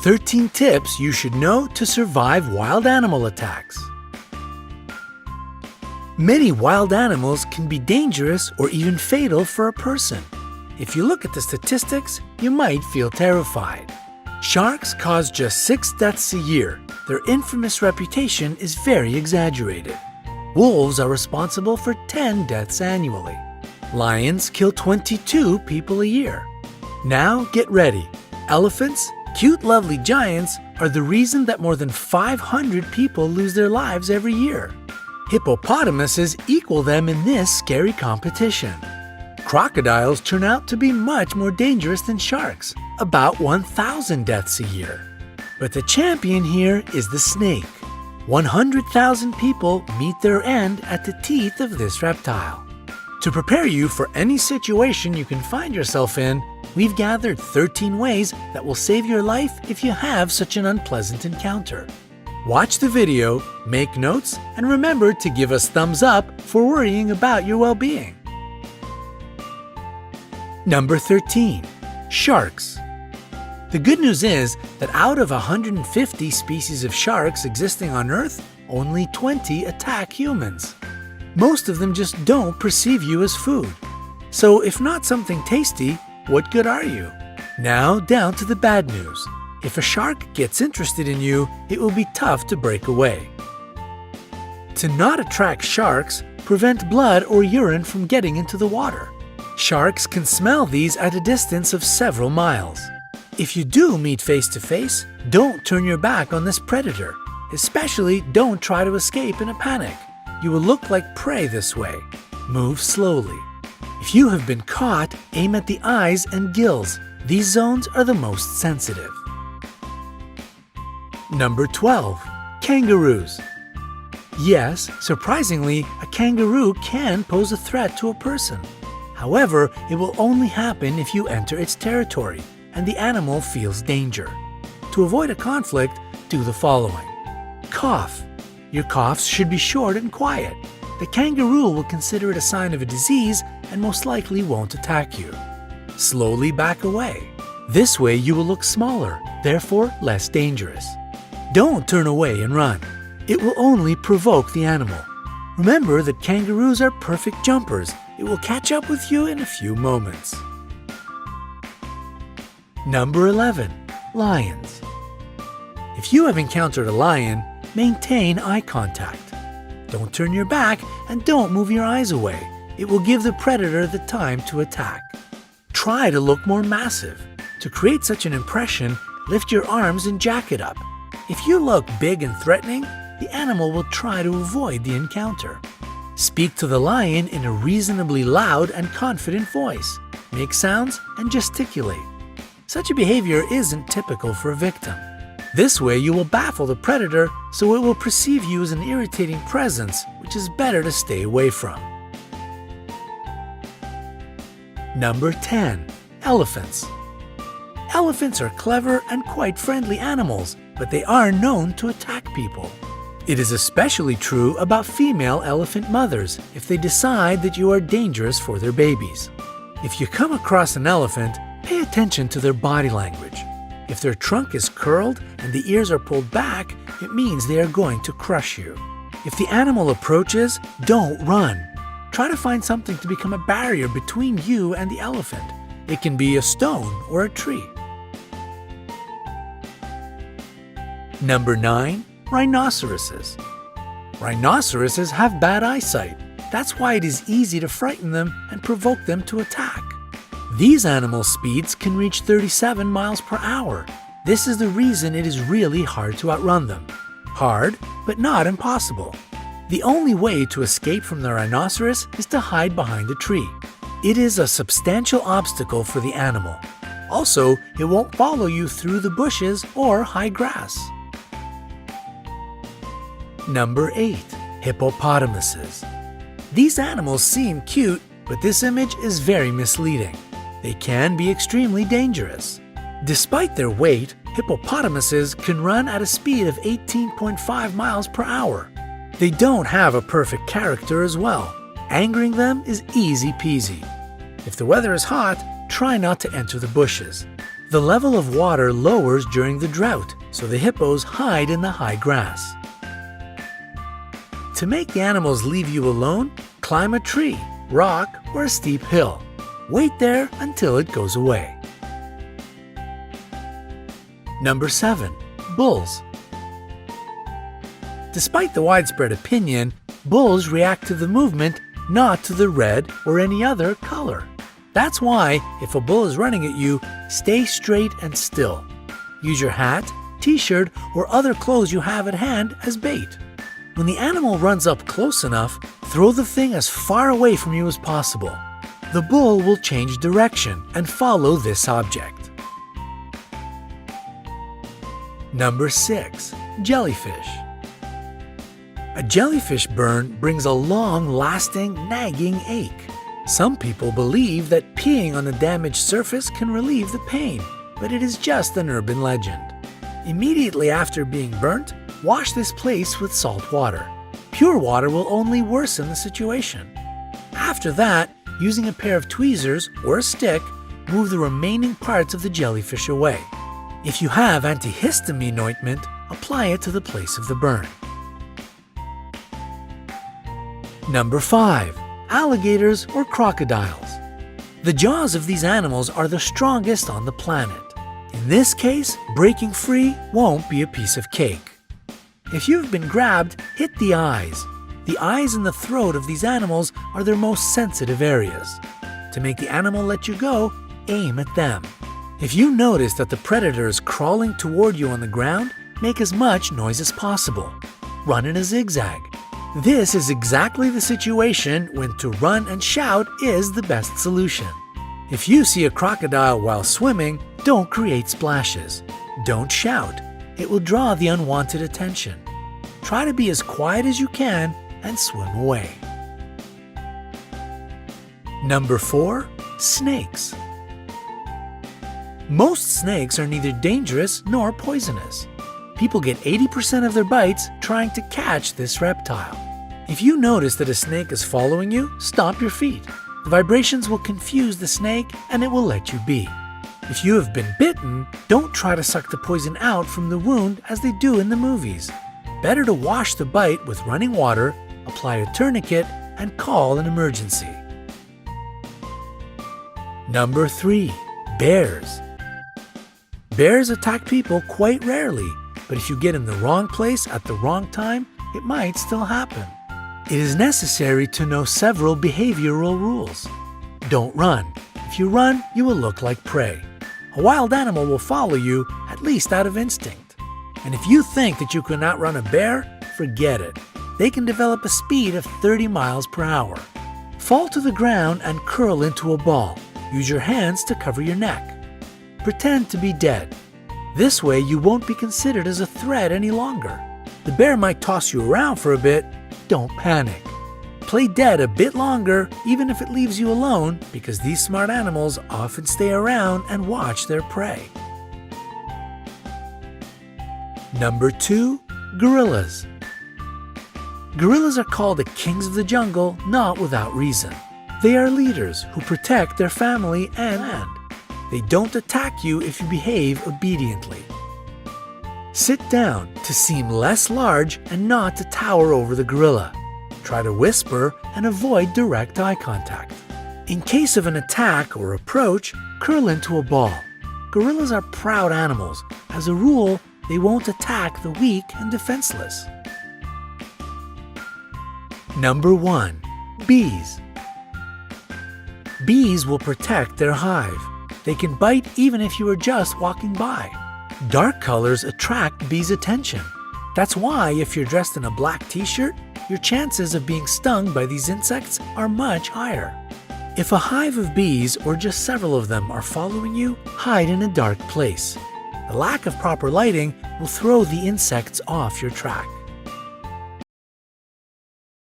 13 tips you should know to survive wild animal attacks. Many wild animals can be dangerous or even fatal for a person. If you look at the statistics, you might feel terrified. Sharks cause just 6 deaths a year. Their infamous reputation is very exaggerated. Wolves are responsible for 10 deaths annually. Lions kill 22 people a year. Now get ready. Elephants, cute lovely giants, are the reason that more than 500 people lose their lives every year. Hippopotamuses equal them in this scary competition. Crocodiles turn out to be much more dangerous than sharks, about 1,000 deaths a year. But the champion here is the snake. 100,000 people meet their end at the teeth of this reptile. To prepare you for any situation you can find yourself in, we've gathered 13 ways that will save your life if you have such an unpleasant encounter. Watch the video, make notes, and remember to give us thumbs up for worrying about your well-being. Number 13. Sharks. The good news is that out of 150 species of sharks existing on Earth, only 20 attack humans. Most of them just don't perceive you as food. So if not something tasty, what good are you? Now down to the bad news. If a shark gets interested in you, it will be tough to break away. To not attract sharks, prevent blood or urine from getting into the water. Sharks can smell these at a distance of several miles. If you do meet face to face, don't turn your back on this predator. Especially don't try to escape in a panic. You will look like prey this way. Move slowly. If you have been caught, aim at the eyes and gills. These zones are the most sensitive. Number 12. Kangaroos. Yes, surprisingly, a kangaroo can pose a threat to a person. However, it will only happen if you enter its territory and the animal feels danger. To avoid a conflict, do the following. Cough. Your coughs should be short and quiet. The kangaroo will consider it a sign of a disease and most likely won't attack you. Slowly back away. This way you will look smaller, therefore less dangerous. Don't turn away and run. It will only provoke the animal. Remember that kangaroos are perfect jumpers. It will catch up with you in a few moments. Number 11. Lions. If you have encountered a lion, maintain eye contact. Don't turn your back and don't move your eyes away. It will give the predator the time to attack. Try to look more massive. To create such an impression, lift your arms and jack it up. If you look big and threatening, the animal will try to avoid the encounter. Speak to the lion in a reasonably loud and confident voice. Make sounds and gesticulate. Such a behavior isn't typical for a victim. This way you will baffle the predator, so it will perceive you as an irritating presence, which is better to stay away from. Number 10. Elephants. Elephants are clever and quite friendly animals, but they are known to attack people. It is especially true about female elephant mothers if they decide that you are dangerous for their babies. If you come across an elephant, pay attention to their body language. If their trunk is curled and the ears are pulled back, it means they are going to crush you. If the animal approaches, don't run. Try to find something to become a barrier between you and the elephant. It can be a stone or a tree. Number 9. Rhinoceroses. Rhinoceroses have bad eyesight. That's why it is easy to frighten them and provoke them to attack. These animal speeds can reach 37 miles per hour. This is the reason it is really hard to outrun them. Hard, but not impossible. The only way to escape from the rhinoceros is to hide behind a tree. It is a substantial obstacle for the animal. Also, it won't follow you through the bushes or high grass. Number 8. Hippopotamuses. These animals seem cute, but this image is very misleading. They can be extremely dangerous. Despite their weight, hippopotamuses can run at a speed of 18.5 miles per hour. They don't have a perfect character as well. Angering them is easy peasy. If the weather is hot, try not to enter the bushes. The level of water lowers during the drought, so the hippos hide in the high grass. To make the animals leave you alone, climb a tree, rock, or a steep hill. Wait there until it goes away. Number 7. Bulls. Despite the widespread opinion, bulls react to the movement, not to the red or any other color. That's why, if a bull is running at you, stay straight and still. Use your hat, t-shirt, or other clothes you have at hand as bait. When the animal runs up close enough, throw the thing as far away from you as possible. The bull will change direction and follow this object. Number 6. Jellyfish. A jellyfish burn brings a long-lasting, nagging ache. Some people believe that peeing on a damaged surface can relieve the pain, but it is just an urban legend. Immediately after being burnt, wash this place with salt water. Pure water will only worsen the situation. After that, using a pair of tweezers or a stick, move the remaining parts of the jellyfish away. If you have antihistamine ointment, apply it to the place of the burn. Number 5. Alligators or crocodiles. The jaws of these animals are the strongest on the planet. In this case, breaking free won't be a piece of cake. If you've been grabbed, hit the eyes. The eyes and the throat of these animals are their most sensitive areas. To make the animal let you go, aim at them. If you notice that the predator is crawling toward you on the ground, make as much noise as possible. Run in a zigzag. This is exactly the situation when to run and shout is the best solution. If you see a crocodile while swimming, don't create splashes. Don't shout. It will draw the unwanted attention. Try to be as quiet as you can and swim away. Number 4. Snakes. Most snakes are neither dangerous nor poisonous. People get 80% of their bites trying to catch this reptile. If you notice that a snake is following you, stop your feet. The vibrations will confuse the snake and it will let you be. If you have been bitten, don't try to suck the poison out from the wound as they do in the movies. Better to wash the bite with running water, apply a tourniquet, and call an emergency. Number 3. Bears. Bears attack people quite rarely, but if you get in the wrong place at the wrong time, it might still happen. It is necessary to know several behavioral rules. Don't run. If you run, you will look like prey. A wild animal will follow you, at least out of instinct. And if you think that you can outrun a bear, forget it. They can develop a speed of 30 miles per hour. Fall to the ground and curl into a ball. Use your hands to cover your neck. Pretend to be dead. This way you won't be considered as a threat any longer. The bear might toss you around for a bit. Don't panic. Play dead a bit longer, even if it leaves you alone, because these smart animals often stay around and watch their prey. Number 2. Gorillas. Gorillas are called the kings of the jungle, not without reason. They are leaders who protect their family and land. They don't attack you if you behave obediently. Sit down to seem less large and not to tower over the gorilla. Try to whisper and avoid direct eye contact. In case of an attack or approach, curl into a ball. Gorillas are proud animals. As a rule, they won't attack the weak and defenseless. Number 1. Bees. Bees will protect their hive. They can bite even if you are just walking by. Dark colors attract bees' attention. That's why if you're dressed in a black t-shirt, your chances of being stung by these insects are much higher. If a hive of bees or just several of them are following you, hide in a dark place. The lack of proper lighting will throw the insects off your track.